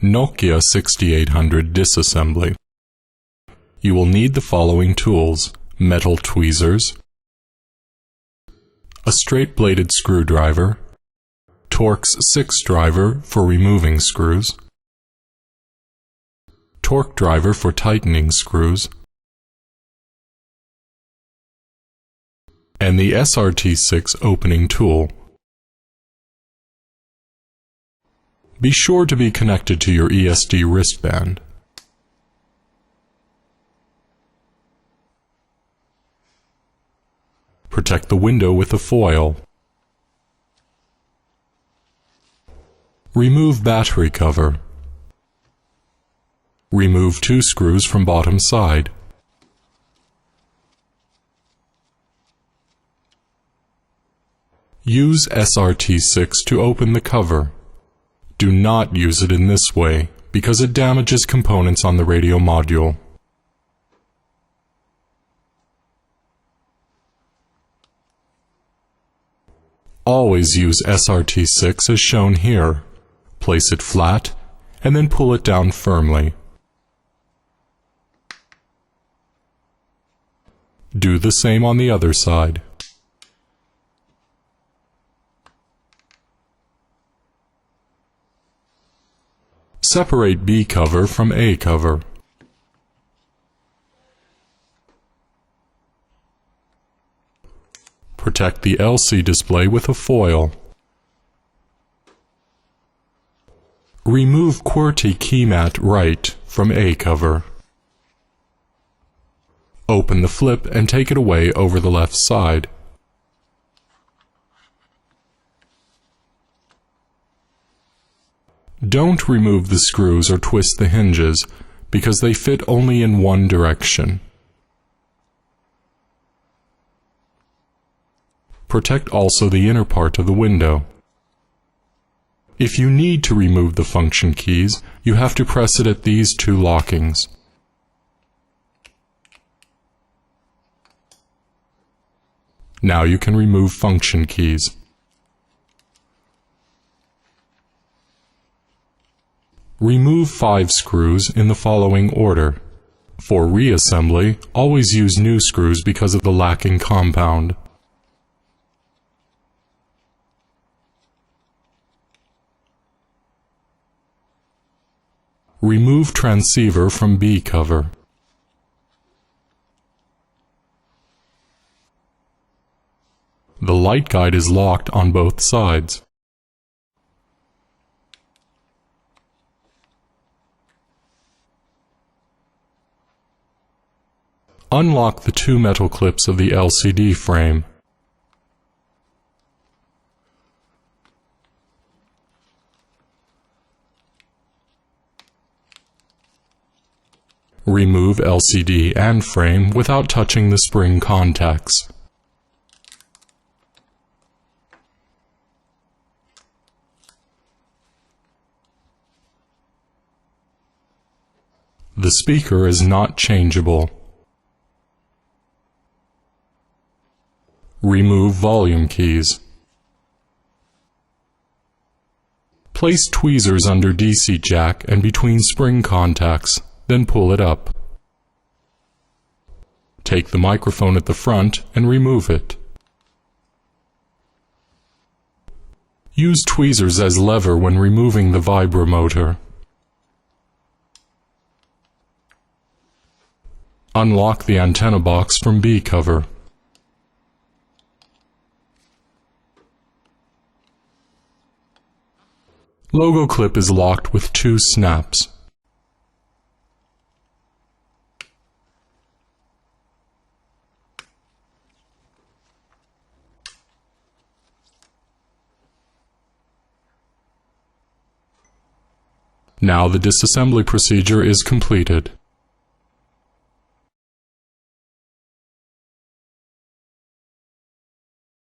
NOKIA 6800 Disassembly. You will need the following tools: metal tweezers, a straight-bladed screwdriver, Torx 6 driver for removing screws, torque driver for tightening screws, and the SRT6 opening tool. Be sure to be connected to your ESD wristband. Protect the window with a foil. Remove battery cover. Remove 2 screws from bottom side. Use SRT6 to open the cover. Do not use it in this way, because it damages components on the radio module. Always use SRT6 as shown here. Place it flat, and then pull it down firmly. Do the same on the other side. Separate B cover from A cover. Protect the LC display with a foil. Remove QWERTY key mat right from A cover. Open the flip and take it away over the left side. Don't remove the screws or twist the hinges, because they fit only in one direction. Protect also the inner part of the window. If you need to remove the function keys, you have to press it at these 2 lockings. Now you can remove function keys. Remove 5 screws in the following order. For reassembly, always use new screws because of the lacking compound. Remove transceiver from B cover. The light guide is locked on both sides. Unlock the 2 metal clips of the LCD frame. Remove LCD and frame without touching the spring contacts. The speaker is not changeable. Remove volume keys. Place tweezers under DC jack and between spring contacts, then pull it up. Take the microphone at the front and remove it. Use tweezers as lever when removing the vibromotor. Unlock the antenna box from B cover. Logo clip is locked with 2 snaps. Now the disassembly procedure is completed.